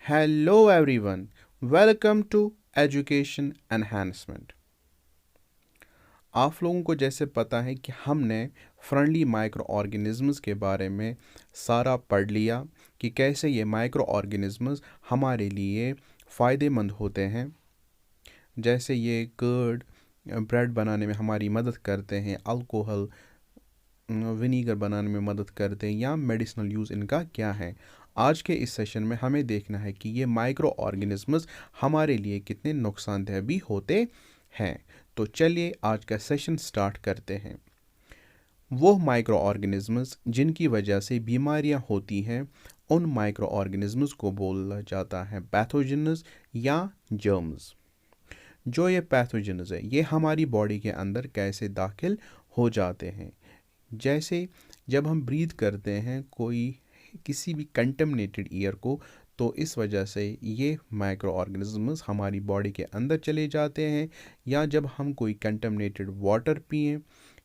Hello everyone, welcome to Education Enhancement। आप लोगों को जैसे पता है कि हमने फ्रेंडली माइक्रो ऑर्गेनिज़म्स के बारे में सारा पढ़ लिया कि कैसे ये माइक्रो ऑर्गेनिज़म्स हमारे लिए फ़ायदेमंद होते हैं। जैसे ये कर्ड ब्रेड बनाने में हमारी मदद करते हैं, अल्कोहल विनीगर बनाने में मदद करते हैं या मेडिसिनल यूज़ इनका क्या है। आज के इस सेशन में हमें देखना है कि ये माइक्रो ऑर्गेनिज़म्स हमारे लिए कितने नुकसानदेह भी होते हैं। तो चलिए आज का सेशन स्टार्ट करते हैं। वो माइक्रो ऑर्गेनिज़म्स जिनकी वजह से बीमारियां होती हैं, उन माइक्रो ऑर्गेनिज़म्स को बोला जाता है पैथोजेन्स या जर्म्स। जो ये पैथोजेन्स है, ये हमारी बॉडी के अंदर कैसे दाखिल हो जाते हैं। जैसे जब हम ब्रीथ करते हैं किसी भी कंटेमिनेटेड एयर को, तो इस वजह से ये माइक्रो ऑर्गेनिज़म्स हमारी बॉडी के अंदर चले जाते हैं। या जब हम कोई कंटेमिनेटेड वाटर पिएं,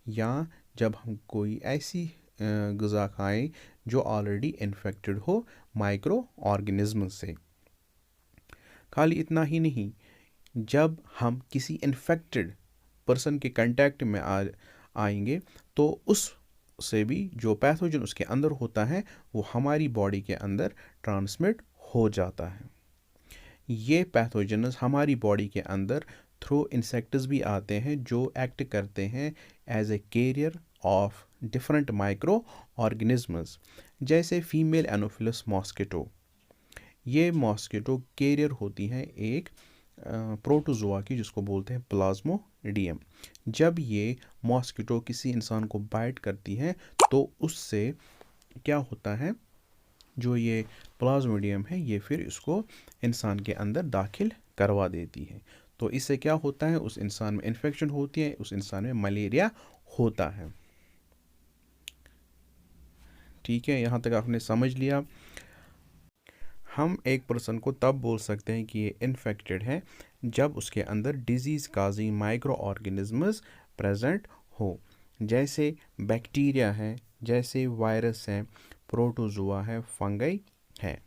या जब हम कोई ऐसी ग़िज़ा खाएं जो ऑलरेडी इन्फेक्टेड हो माइक्रो ऑर्गेनिज़म से। खाली इतना ही नहीं, जब हम किसी इन्फेक्टेड पर्सन के कांटेक्ट में आएंगे, तो उस से भी जो पैथोजन उसके अंदर होता है वो हमारी बॉडी के अंदर ट्रांसमिट हो जाता है। ये पैथोजनस हमारी बॉडी के अंदर थ्रू इंसेक्ट्स भी आते हैं जो एक्ट करते हैं as a carrier of different micro organisms. जैसे फीमेल एनोफिलस मॉस्किटो, ये मॉस्किटो कैरियर होती हैं एक प्रोटोजोआ की, जिसको बोलते हैं प्लाज्मोडियम। जब ये मॉस्किटो किसी इंसान को बाइट करती है, तो उससे क्या होता है, जो ये प्लाज्मोडियम है ये फिर इसको इंसान के अंदर दाखिल करवा देती है। तो इससे क्या होता है, उस इंसान में इन्फेक्शन होती है, उस इंसान में मलेरिया होता है। ठीक है, यहाँ तक आपने समझ लिया। हम एक पर्सन को तब बोल सकते हैं कि ये इन्फेक्टेड है जब उसके अंदर disease causing micro organisms present हो। जैसे बैक्टीरिया है, जैसे वायरस है, प्रोटोजोआ है, फंगई है।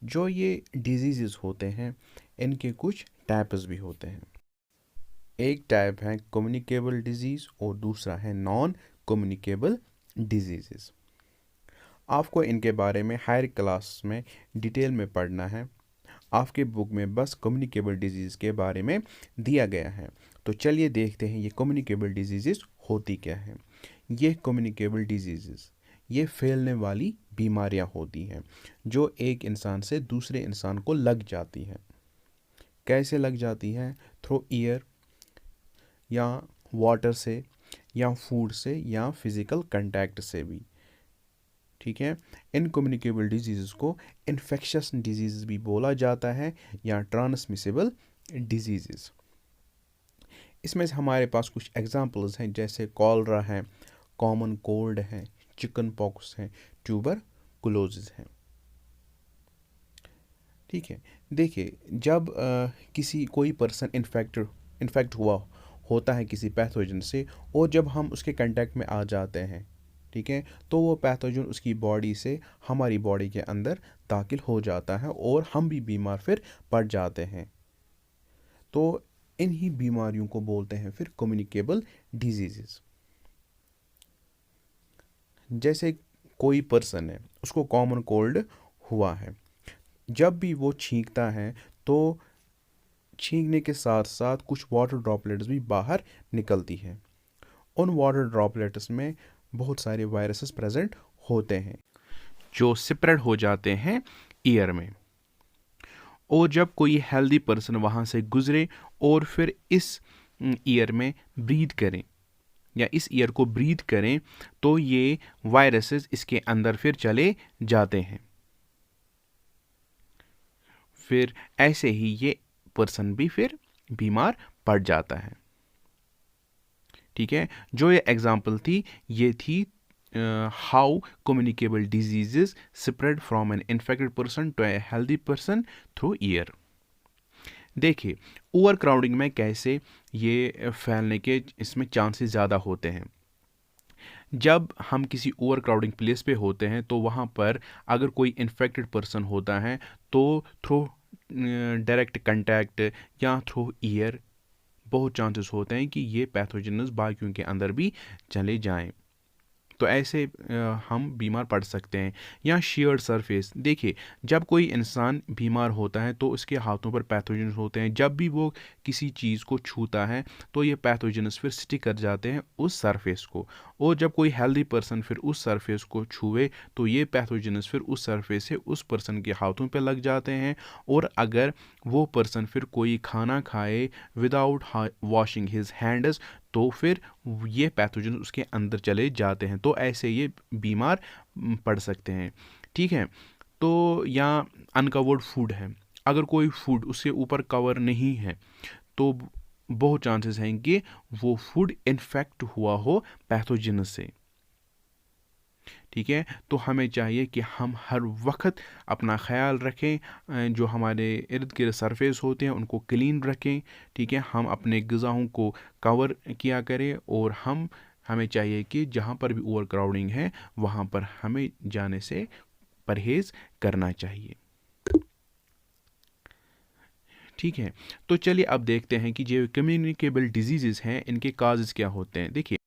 जो ये डिजीज़ होते हैं, इनके कुछ टाइप्स भी होते हैं। एक टाइप है कम्युनिकेबल डिजीज़ और दूसरा है नॉन कम्युनिकेबल डिजीज़। आपको इनके बारे में हायर क्लास में डिटेल में पढ़ना है। आपके बुक में बस कम्युनिकेबल डिजीज़ के बारे में दिया गया है। तो चलिए देखते हैं ये कम्युनिकेबल डिजीज़ होती क्या है। ये कम्युनिकेबल डिजीज़ ये फैलने वाली बीमारियां होती हैं जो एक इंसान से दूसरे इंसान को लग जाती हैं। कैसे लग जाती हैं? थ्रू एयर या वाटर से या फूड से या फिज़िकल कांटेक्ट से भी। ठीक है, इन कम्युनिकेबल डिजीज़ को इन्फेक्शस डिजीज़ भी बोला जाता है या ट्रांसमिसिबल डिजीज़। इसमें से हमारे पास कुछ एग्जांपल्स हैं, जैसे कॉलरा है, कॉमन कोल्ड है, चिकन पॉक्स है, ट्यूबरकुलोसिस है। ठीक है, देखिए जब कोई पर्सन इन्फेक्ट हुआ होता है किसी पैथोजन से, और जब हम उसके कांटेक्ट में आ जाते हैं, ठीक है, तो वो पैथोजन उसकी बॉडी से हमारी बॉडी के अंदर दाखिल हो जाता है और हम भी बीमार फिर पड़ जाते हैं। तो इन्हीं बीमारियों को बोलते हैं फिर कम्युनिकेबल डिजीज़। जैसे कोई पर्सन है, उसको कॉमन कोल्ड हुआ है, जब भी वो छींकता है तो छींकने के साथ साथ कुछ वाटर ड्रॉपलेट्स भी बाहर निकलती है। उन वाटर ड्रॉपलेट्स में बहुत सारे वायरसेस प्रेजेंट होते हैं जो स्प्रेड हो जाते हैं ईयर में। और जब कोई हेल्दी पर्सन वहाँ से गुजरे और फिर इस ईयर में ब्रीथ करें या इस ईयर को ब्रीथ करें, तो ये वायरसेस इसके अंदर फिर चले जाते हैं। फिर ऐसे ही ये पर्सन भी फिर बीमार पड़ जाता है। ठीक है, जो ये एग्जाम्पल थी, ये थी how communicable diseases spread from an infected person to a healthy person through air. देखिए ओवर क्राउडिंग में कैसे ये फैलने के इसमें चांसेस ज़्यादा होते हैं। जब हम किसी ओवर क्राउडिंग प्लेस पे होते हैं तो वहाँ पर अगर कोई इन्फेक्टेड पर्सन होता है तो थ्रू डायरेक्ट कंटैक्ट या थ्रू ईयर बहुत चांसेस होते हैं कि ये पैथोजेनस बाकियों के अंदर भी चले जाएं। तो ऐसे हम बीमार पड़ सकते हैं। या शेयर्ड सरफेस, देखिए जब कोई इंसान बीमार होता है तो उसके हाथों पर पैथोजेंस होते हैं। जब भी वो किसी चीज़ को छूता है तो ये पैथोजेंस फिर स्टिक कर जाते हैं उस सरफेस को, और जब कोई हेल्दी पर्सन फिर उस सरफेस को छुए तो ये पैथोजेंस फिर उस सरफेस से उस पर्सन के हाथों पर लग जाते हैं। और अगर वो पर्सन फिर कोई खाना खाए विदाउट वॉशिंग हिज हैंड्स तो फिर ये पैथोजन उसके अंदर चले जाते हैं, तो ऐसे ये बीमार पड़ सकते हैं। ठीक है, तो या अनकवर्ड फूड है, अगर कोई फूड उसके ऊपर कवर नहीं है तो बहुत चांसेस हैं कि वो फूड इन्फेक्ट हुआ हो पैथोजन से। ठीक है, तो हमें चाहिए कि हम हर वक्त अपना ख्याल रखें, जो हमारे इर्द गिर्द सरफेस होते हैं उनको क्लीन रखें। ठीक है, हम अपने ग़िज़ाओं को कवर किया करें, और हमें चाहिए कि जहाँ पर भी ओवर क्राउडिंग है वहाँ पर हमें जाने से परहेज़ करना चाहिए। ठीक है, तो चलिए अब देखते हैं कि जो कम्युनिकेबल डिजीज़ हैं इनके काजेज़ क्या होते हैं। देखिए,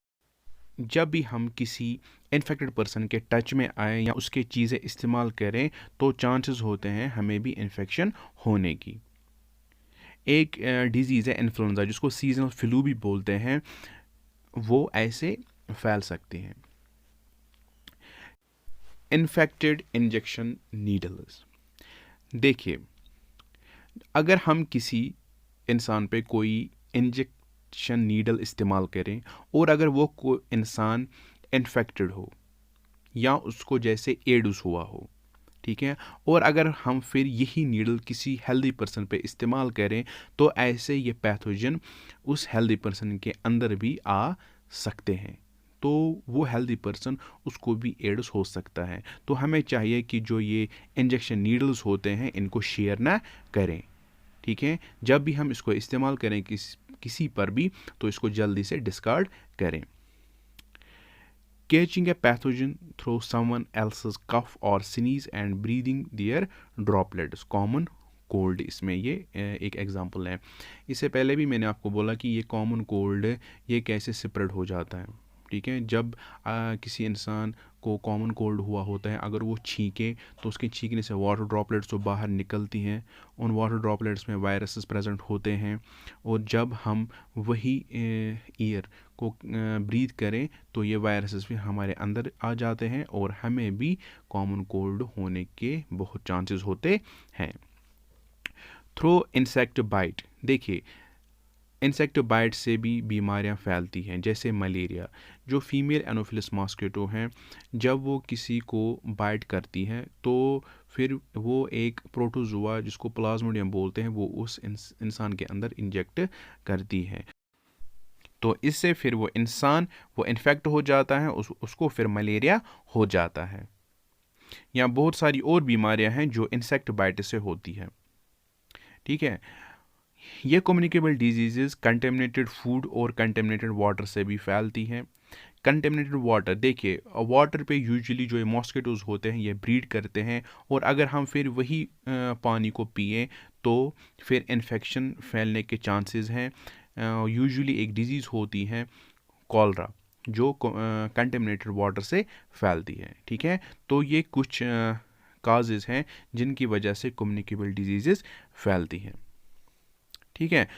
जब भी हम किसी इन्फेक्टेड पर्सन के टच में आए या उसके चीज़ें इस्तेमाल करें तो चांसेस होते हैं हमें भी इन्फेक्शन होने की। एक डिजीज़ है इन्फ्लुएंजा, जिसको सीजनल फ्लू भी बोलते हैं, वो ऐसे फैल सकती हैं। इन्फेक्टेड इंजेक्शन नीडल्स, देखिए अगर हम किसी इंसान पे कोई इंजेक्शन नीडल इस्तेमाल करें और अगर वो कोई इंसान इन्फेक्टेड हो या उसको जैसे एड्स हुआ हो, ठीक है, और अगर हम फिर यही नीडल किसी हेल्दी पर्सन पे इस्तेमाल करें तो ऐसे ये पैथोजन उस हेल्दी पर्सन के अंदर भी आ सकते हैं, तो वो हेल्दी पर्सन उसको भी एड्स हो सकता है। तो हमें चाहिए कि जो ये इंजेक्शन नीडल्स होते हैं इनको शेयर ना करें। ठीक है, जब भी हम इसको इस्तेमाल करें किसी पर भी तो इसको जल्दी से डिस्कार्ड करें। Catching a pathogen through someone else's cough or sneeze and breathing their droplets, common cold, इसमें ये एक एग्जांपल है। इससे पहले भी मैंने आपको बोला कि ये कॉमन कोल्ड ये कैसे स्प्रेड हो जाता है। ठीक है, जब किसी इंसान को कॉमन कोल्ड हुआ होता है, अगर वो छींके तो उसके छींकने से वाटर ड्रॉपलेट्स तो बाहर निकलती हैं, उन वाटर ड्रॉपलेट्स में वायरसेस प्रेजेंट होते हैं, और जब हम वही ईयर को ब्रीथ करें तो ये वायरसेस भी हमारे अंदर आ जाते हैं और हमें भी कॉमन कोल्ड होने के बहुत चांसेस होते हैं। थ्रू इंसेक्ट बाइट, देखिए इंसेक्ट बाइट से भी बीमारियां फैलती हैं, जैसे मलेरिया। जो फीमेल एनोफिलस मॉस्किटो हैं, जब वो किसी को बाइट करती हैं तो फिर वो एक प्रोटोजुआ जिसको प्लाज्मोडियम बोलते हैं वो उस इंसान के अंदर इंजेक्ट करती है, तो इससे फिर वो इंसान वो इन्फेक्ट हो जाता है, उसको फिर मलेरिया हो जाता है। या बहुत सारी और बीमारियां हैं जो इंसेक्ट बाइट से होती है। ठीक है, ये कम्युनिकेबल डिजीज़ कंटेमिनेटेड फूड और कंटेमिनेटेड वाटर से भी फैलती हैं। कंटेमिनेटेड वाटर, देखिए वाटर पे यूजुअली जो ये मॉस्किटोज़ होते हैं ये ब्रीड करते हैं, और अगर हम फिर वही पानी को पिए तो फिर इन्फेक्शन फैलने के चांसेस हैं। यूजुअली एक डिजीज़ होती है कॉलरा जो कंटेमिनेटेड वाटर से फैलती है। ठीक है, तो ये कुछ काजेज़ हैं जिनकी वजह से कम्युनिकेबल डिजीज़ फैलती हैं। ठीक है,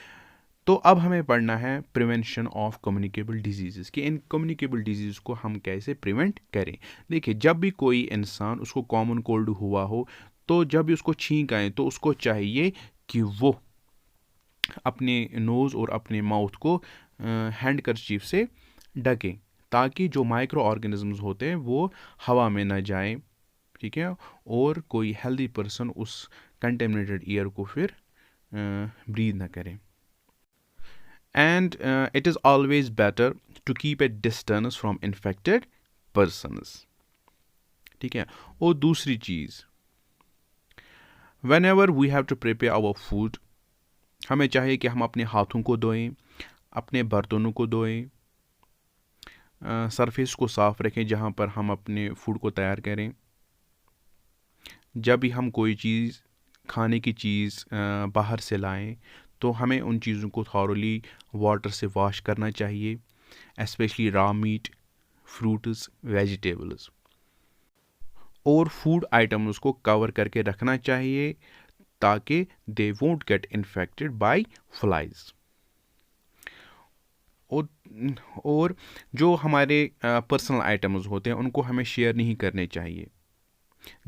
तो अब हमें पढ़ना है प्रिवेंशन ऑफ कम्युनिकेबल डिजीज़, कि इन कम्युनिकेबल डिजीज़ को हम कैसे प्रिवेंट करें। देखिए, जब भी कोई इंसान उसको कॉमन कोल्ड हुआ हो तो जब भी उसको छींक आए तो उसको चाहिए कि वो अपने नोज़ और अपने माउथ को हैंड करचीफ से ढकें, ताकि जो माइक्रो ऑर्गेनिजम्स होते हैं वो हवा में ना जाएं। ठीक है, और कोई हेल्दी पर्सन उस कंटेमिनेटेड एयर को फिर ब्रीथ ना करें। And it is always better to keep a distance from infected persons. ठीक है, और दूसरी चीज़, whenever we have to prepare our food, हमें चाहिए कि हम अपने हाथों को धोएं, अपने बर्तनों को धोएं, सरफेस को साफ़ रखें जहाँ पर हम अपने फूड को तैयार करें। जब भी हम कोई चीज़, खाने की चीज़ बाहर से लाएं तो हमें उन चीज़ों को थॉरली वाटर से वॉश करना चाहिए, especially raw meat, fruits, vegetables. और फूड आइटम्स को कवर करके रखना चाहिए ताकि they won't get infected by flies. और और जो हमारे पर्सनल आइटम्स होते हैं उनको हमें शेयर नहीं करने चाहिए,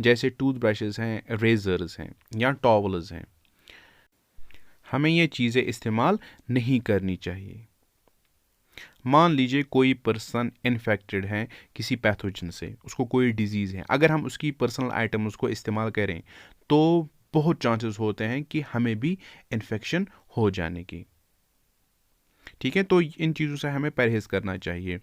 जैसे टूथब्रशेस हैं, रेज़र्स हैं या टॉवल्स हैं। हमें ये चीज़ें इस्तेमाल नहीं करनी चाहिए। मान लीजिए कोई पर्सन इन्फेक्टेड है किसी पैथोजन से, उसको कोई डिजीज़ है, अगर हम उसकी पर्सनल आइटम उसको इस्तेमाल करें तो बहुत चांसेस होते हैं कि हमें भी इन्फेक्शन हो जाने की। ठीक है, तो इन चीज़ों से हमें परहेज़ करना चाहिए।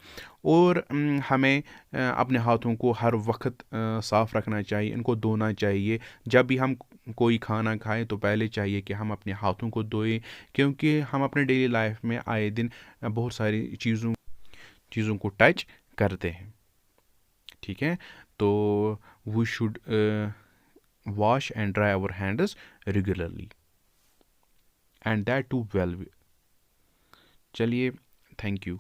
और हमें अपने हाथों को हर वक्त साफ़ रखना चाहिए, इनको धोना चाहिए। जब भी हम कोई खाना खाएं तो पहले चाहिए कि हम अपने हाथों को धोएं, क्योंकि हम अपने डेली लाइफ में आए दिन बहुत सारी चीज़ों को टच करते हैं। ठीक है, तो we should wash and dry our hands regularly and that too well. चलिए, थैंक यू।